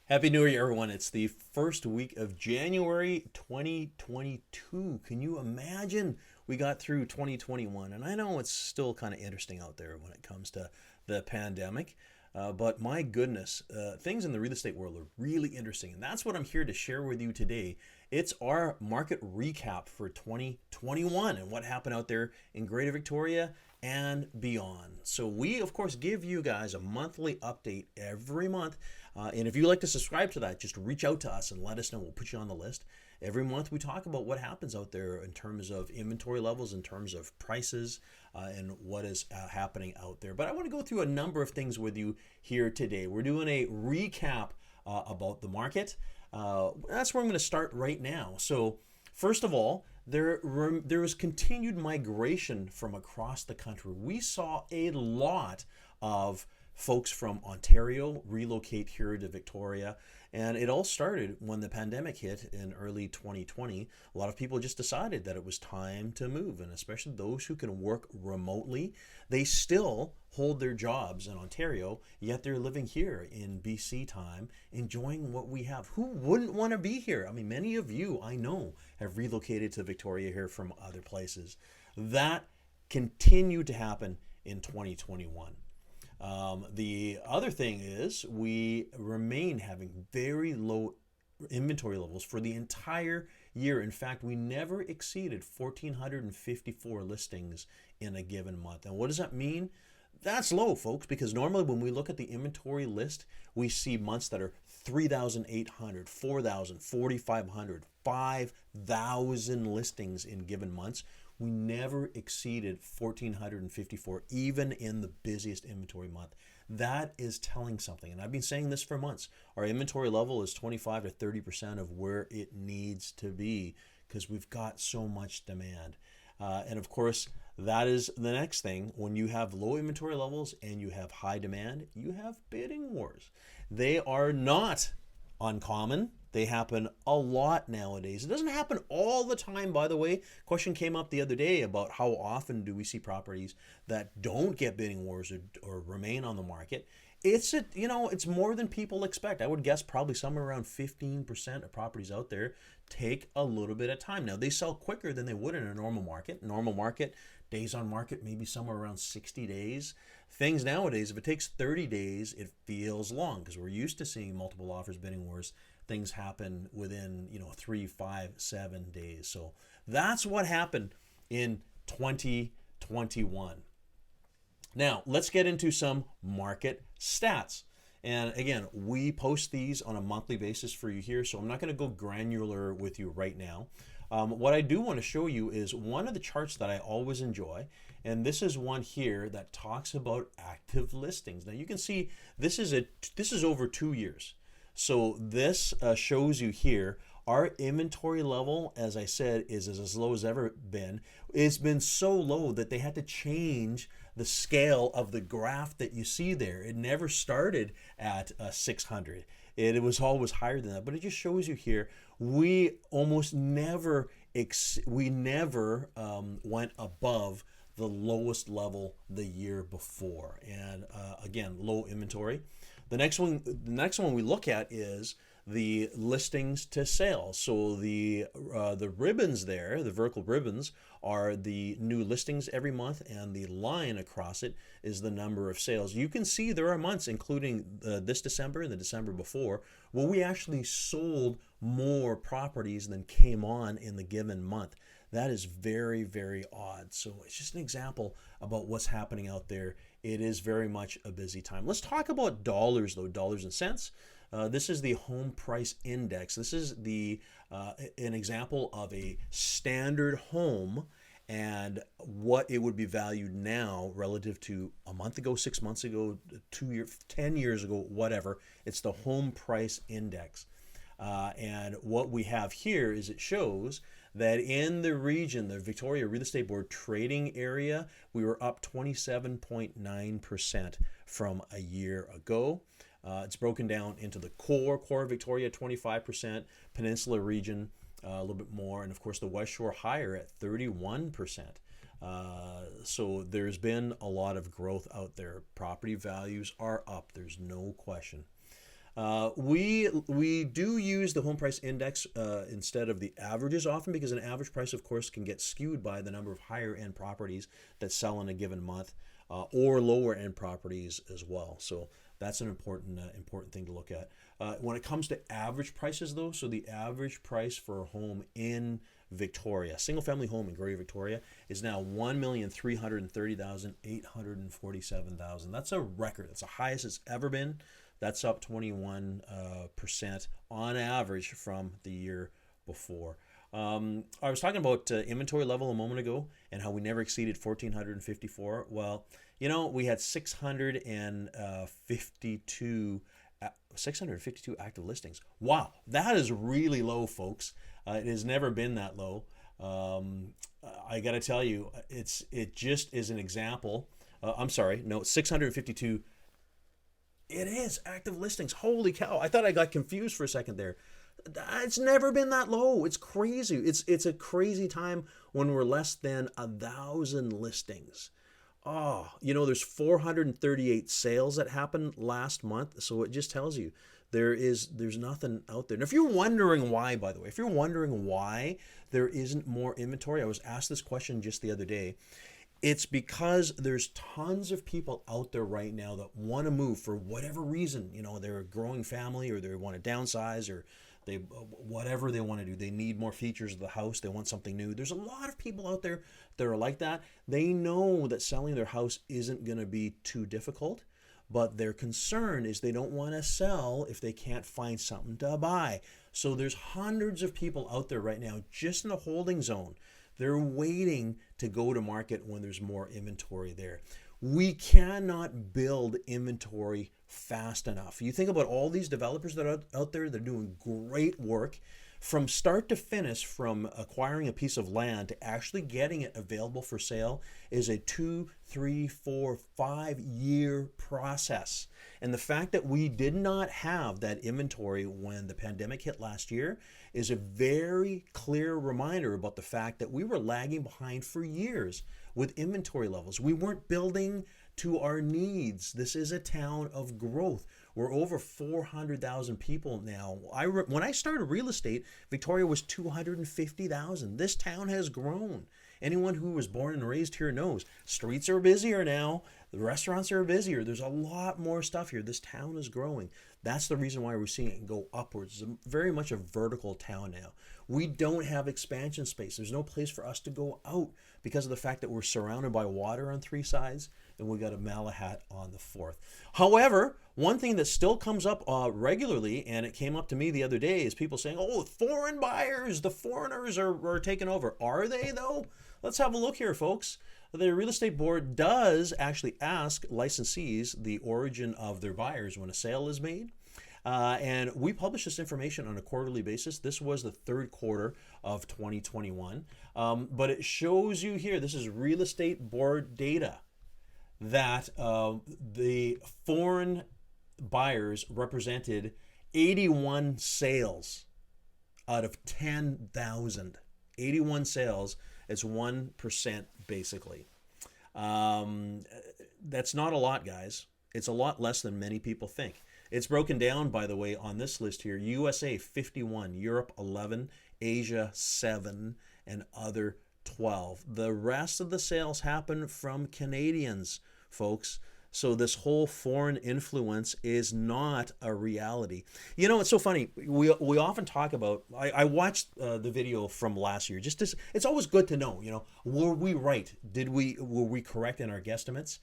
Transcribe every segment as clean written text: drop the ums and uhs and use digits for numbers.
Happy New Year, everyone. It's the first week of January 2022. Can you imagine we got through 2021? And I know it's still kind of interesting out there when it comes to the pandemic. But my goodness, things in the real estate world are really interesting. And that's what I'm here to share with you today. It's our market recap for 2021 and what happened out there in Greater Victoria and beyond. So we, of course, give you guys a monthly update every month. And if you'd like to subscribe to that, just reach out to us and let us know. We'll put you on the list. Every month we talk about what happens out there in terms of inventory levels, in terms of prices, and what is happening out there. But I want to go through a number of things with you here today. We're doing a recap about the market. That's where I'm going to start right now. So first of all, there was continued migration from across the country. We saw a lot of folks from Ontario relocate here to Victoria. And it all started when the pandemic hit in early 2020. A lot of people just decided that it was time to move, and especially those who can work remotely. They still hold their jobs in Ontario, yet they're living here in BC time, enjoying what we have. Who wouldn't want to be here? I mean, many of you, I know, have relocated to Victoria here from other places. That continued to happen in 2021. The other thing is we remain having very low inventory levels for the entire year. In fact, we never exceeded 1,454 listings in a given month. And what does that mean? That's low, folks, because normally when we look at the inventory list, we see months that are 3,800, 4,000, 4,500, 5,000 listings in given months. We never exceeded 1,454, even in the busiest inventory month. That is telling something. And I've been saying this for months. Our inventory level is 25 to 30% of where it needs to be because we've got so much demand. And of course, that is the next thing. When you have low inventory levels and you have high demand, you have bidding wars. They are not uncommon. They happen a lot nowadays. It doesn't happen all the time, by the way. Question came up the other day about how often do we see properties that don't get bidding wars or remain on the market. It's more than people expect. I would guess probably somewhere around 15% of properties out there take a little bit of time. Now, they sell quicker than they would in a normal market. Normal market, days on market, maybe somewhere around 60 days. Things nowadays, if it takes 30 days, it feels long because we're used to seeing multiple offers, bidding wars. Things happen within 3, 5, 7 days. So that's what happened in 2021. Now let's get into some market stats. And again, we post these on a monthly basis for you here, so I'm not going to go granular with you right now. What I do want to show you is one of the charts that I always enjoy, and this is one here that talks about active listings. Now you can see this is over 2 years. So this shows you here our inventory level, as I said, is as low as ever been. It's been so low that they had to change the scale of the graph that you see there. It never started at 600. It was always higher than that, but it just shows you here we almost never went above the lowest level the year before. And again, low inventory. The next one we look at is the listings to sales. So the ribbons there, the vertical ribbons, are the new listings every month, and the line across it is the number of sales. You can see there are months, including this December and the December before, where we actually sold more properties than came on in the given month. That is very, very odd. So it's just an example about what's happening out there. It is very much a busy time. Let's talk about dollars, though, dollars and cents. This is the home price index. This is an example of a standard home and what it would be valued now relative to a month ago, 6 months ago, 2 years, 10 years ago, whatever. It's the home price index. And what we have here is it shows that in the region, the Victoria Real Estate Board trading area, we were up 27.9% from a year ago. It's broken down into the core Victoria 25%, Peninsula region a little bit more, and of course the West Shore higher at 31%. So there's been a lot of growth out there. Property values are up, there's no question. We do use the home price index instead of the averages often, because an average price, of course, can get skewed by the number of higher end properties that sell in a given month, or lower end properties as well. So that's an important thing to look at. When it comes to average prices, though, so the average price for a home in Victoria, single family home in Greater Victoria, is now $1,330,847. That's a record. That's the highest it's ever been. That's up 21% on average from the year before. I was talking about inventory level a moment ago and how we never exceeded 1,454. Well, we had 652 active listings. Wow, that is really low, folks. It has never been that low. I got to tell you, it just is an example. I'm sorry, no, 652. It is active listings. Holy cow! I thought I got confused for a second there. It's never been that low. It's crazy. It's a crazy time when we're less than 1,000 listings. Oh, there's 438 sales that happened last month. So it just tells you there's nothing out there. And if you're wondering why, by the way, if you're wondering why there isn't more inventory, I was asked this question just the other day. It's because there's tons of people out there right now that want to move for whatever reason. They're a growing family, or they want to downsize, or whatever they want to do. They need more features of the house. They want something new. There's a lot of people out there that are like that. They know that selling their house isn't going to be too difficult, but their concern is they don't want to sell if they can't find something to buy. So there's hundreds of people out there right now just in the holding zone. They're waiting to go to market when there's more inventory there. We cannot build inventory fast enough. You think about all these developers that are out there, they're doing great work. From start to finish, from acquiring a piece of land to actually getting it available for sale, is a 2, 3, 4, 5-year process. And the fact that we did not have that inventory when the pandemic hit last year is a very clear reminder about the fact that we were lagging behind for years with inventory levels. We weren't building to our needs. This is a town of growth. We're over 400,000 people now. When I started real estate, Victoria was 250,000. This town has grown. Anyone who was born and raised here knows streets are busier now. The restaurants are busier. There's a lot more stuff here. This town is growing. That's the reason why we're seeing it go upwards. It's very much a vertical town now. We don't have expansion space. There's no place for us to go out because of the fact that we're surrounded by water on 3 sides and we got a Malahat on the 4th. However, one thing that still comes up regularly, and it came up to me the other day, is people saying, oh, foreign buyers, the foreigners are taking over. Are they, though? Let's have a look here, folks. The real estate board does actually ask licensees the origin of their buyers when a sale is made. And we publish this information on a quarterly basis. This was the 3rd quarter of 2021. But it shows you here, this is real estate board data, that the foreign buyers represented 81 sales out of 10,000. 81 sales. It's 1% basically. That's not a lot, guys. It's a lot less than many people think. It's broken down, by the way, on this list here. USA 51, Europe 11, Asia 7, and other 12. The rest of the sales happen from Canadians, folks. So this whole foreign influence is not a reality. It's so funny. We often talk about, I watched the video from last year. It's always good to know, were we right? Were we correct in our guesstimates?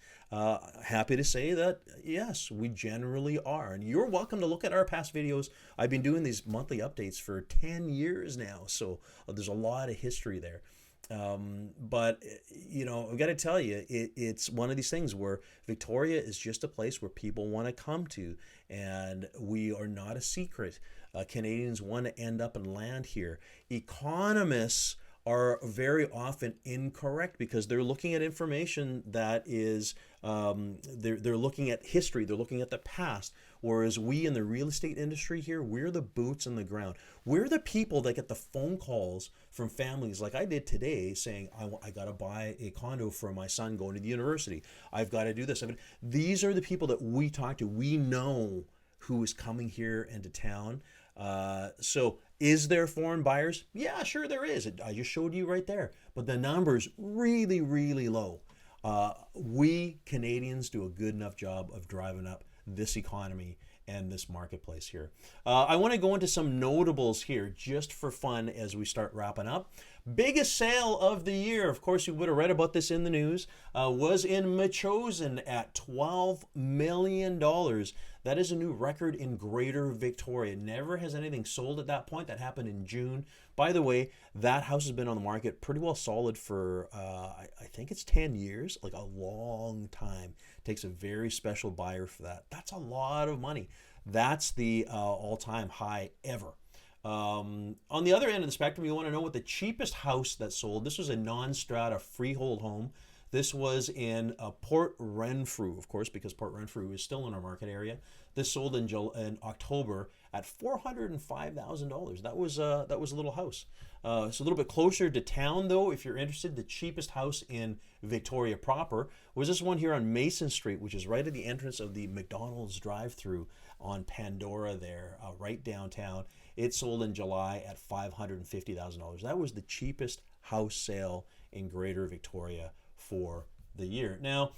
Happy to say that, yes, we generally are. And you're welcome to look at our past videos. I've been doing these monthly updates for 10 years now. So there's a lot of history there. But I've got to tell you, it's one of these things where Victoria is just a place where people want to come to, and we are not a secret. Canadians want to end up and land here. Economists are very often incorrect because they're looking at information that is, they're looking at history, they're looking at the past, whereas we in the real estate industry here, we're the boots on the ground. We're the people that get the phone calls from families like I did today saying, I got to buy a condo for my son going to the university. I've got to do this. These are the people that we talk to. We know who is coming here into town. So is there foreign buyers? Yeah, sure there is. I just showed you right there. But the number's really, really low. We Canadians do a good enough job of driving up this economy and this marketplace here. I want to go into some notables here just for fun as we start wrapping up. Biggest sale of the year, of course, you would have read about this in the news, was in Metchosin at $12 million. That is a new record in Greater Victoria. Never has anything sold at that point. That happened in June. By the way, that house has been on the market pretty well solid for, I think it's 10 years, like a long time. Takes a very special buyer for that. That's a lot of money. That's the all-time high ever. On the other end of the spectrum, you want to know what the cheapest house that sold. This was a non-strata freehold home. This was in Port Renfrew, of course, because Port Renfrew is still in our market area. This sold in October at $405,000. That was a little house. It's a little bit closer to town, though. If you're interested, the cheapest house in Victoria proper was this one here on Mason Street, which is right at the entrance of the McDonald's drive-through on Pandora there, right downtown. It sold in July at $550,000. That was the cheapest house sale in Greater Victoria for the year. Now,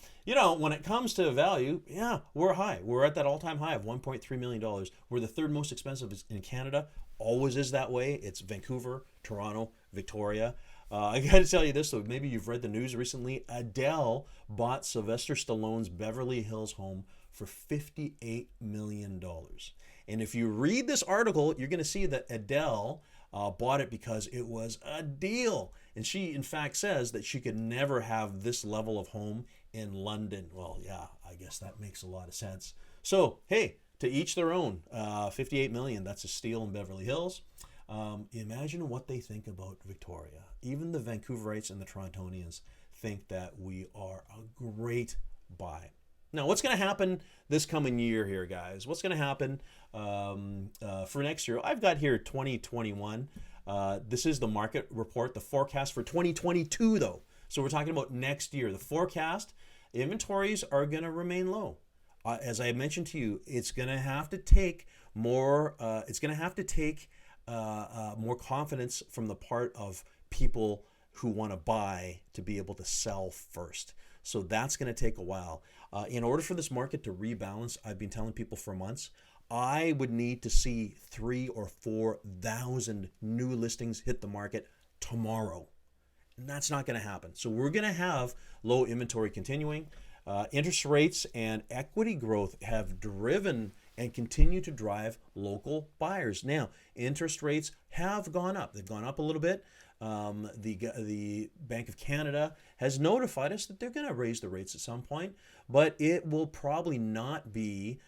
when it comes to value, yeah, we're high. We're at that all-time high of $1.3 million. We're the third most expensive in Canada. Always is that way. It's Vancouver, Toronto, Victoria. I got to tell you this, though. Maybe you've read the news recently. Adele bought Sylvester Stallone's Beverly Hills home for $58 million. And if you read this article, you're going to see that Adele bought it because it was a deal. And she, in fact, says that she could never have this level of home in London. Well, yeah, I guess that makes a lot of sense. So, hey, to each their own. $58 million, that's a steal in Beverly Hills. Imagine what they think about Victoria. Even the Vancouverites and the Torontonians think that we are a great buy. Now, what's going to happen this coming year here, guys? What's going to happen for next year? I've got here 2021. This is the market report, the forecast for 2022, though. So we're talking about next year. The forecast, inventories are going to remain low. As I mentioned to you, it's going to have to take more. More confidence from the part of people who want to buy to be able to sell first. So that's going to take a while. In order for this market to rebalance, I've been telling people for months, I would need to see 3,000 or 4,000 new listings hit the market tomorrow. And that's not going to happen. So we're going to have low inventory continuing. Interest rates and equity growth have driven and continue to drive local buyers. Now, interest rates have gone up. They've gone up a little bit. The Bank of Canada has notified us that they're going to raise the rates at some point, but it will probably not be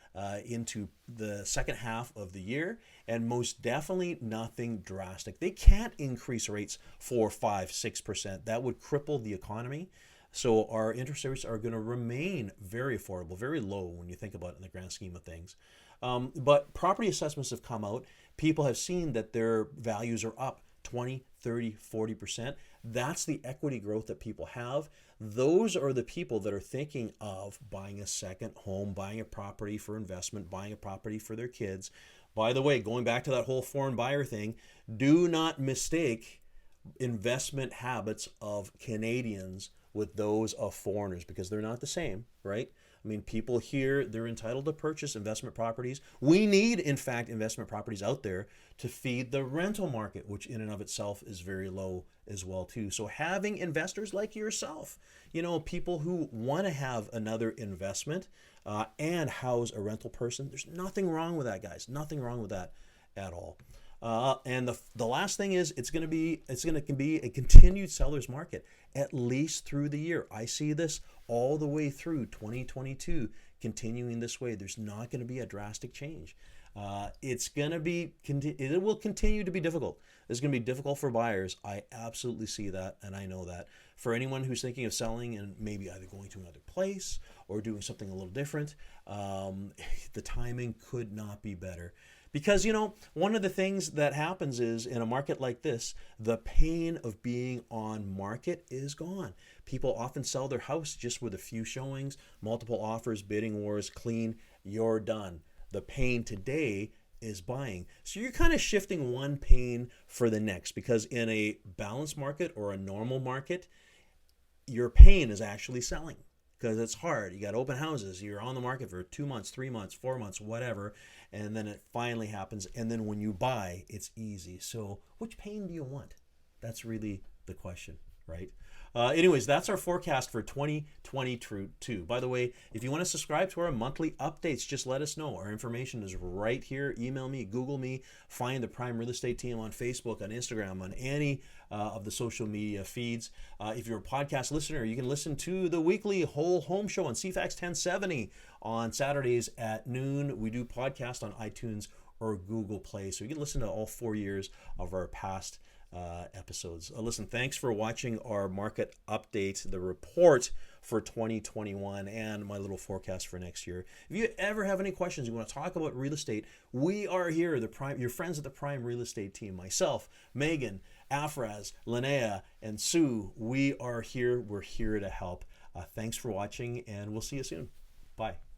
into the second half of the year, and most definitely nothing drastic. They can't increase rates 4, 5, 6%. That would cripple the economy. So our interest rates are going to remain very affordable, very low when you think about it in the grand scheme of things. But property assessments have come out. People have seen that their values are up 20, 30, 40%. That's the equity growth that people have. Those are the people that are thinking of buying a second home, buying a property for investment, buying a property for their kids. By the way, going back to that whole foreign buyer thing, do not mistake investment habits of Canadians with those of foreigners, because they're not the same, right? I mean, people here, they're entitled to purchase investment properties. We need, in fact, investment properties out there to feed the rental market, which in and of itself is very low as well, too. So having investors like yourself, people who want to have another investment and house a rental person, there's nothing wrong with that, guys. Nothing wrong with that at all. And the last thing is it's going to be a continued seller's market at least through the year. I see this all the way through 2022 continuing this way. There's not going to be a drastic change. It will continue to be difficult. It's going to be difficult for buyers. I absolutely see that, and I know that. For anyone who's thinking of selling and maybe either going to another place or doing something a little different, the timing could not be better. Because, one of the things that happens is in a market like this, the pain of being on market is gone. People often sell their house just with a few showings, multiple offers, bidding wars, clean, you're done. The pain today is buying. So you're kind of shifting one pain for the next, because in a balanced market or a normal market, your pain is actually selling, because it's hard. You got open houses, you're on the market for 2 months, 3 months, 4 months, whatever, and then it finally happens. And then when you buy, it's easy. So which pain do you want? That's really the question, right? Anyways, that's our forecast for 2022. By the way, if you want to subscribe to our monthly updates, just let us know. Our information is right here. Email me, Google me, find the Prime Real Estate Team on Facebook, on Instagram, on any of the social media feeds. If you're a podcast listener, you can listen to the weekly Whole Home Show on CFAX 1070 on Saturdays at noon. We do podcast on iTunes or Google Play, so you can listen to all 4 years of our past episodes. Listen, thanks for watching our market update, the report for 2021, and my little forecast for next year. If you ever have any questions, you want to talk about real estate, we are here, your friends at the Prime Real Estate Team, myself, Megan, Afraz, Linnea, and Sue. We are here. We're here to help. Thanks for watching, and we'll see you soon. Bye.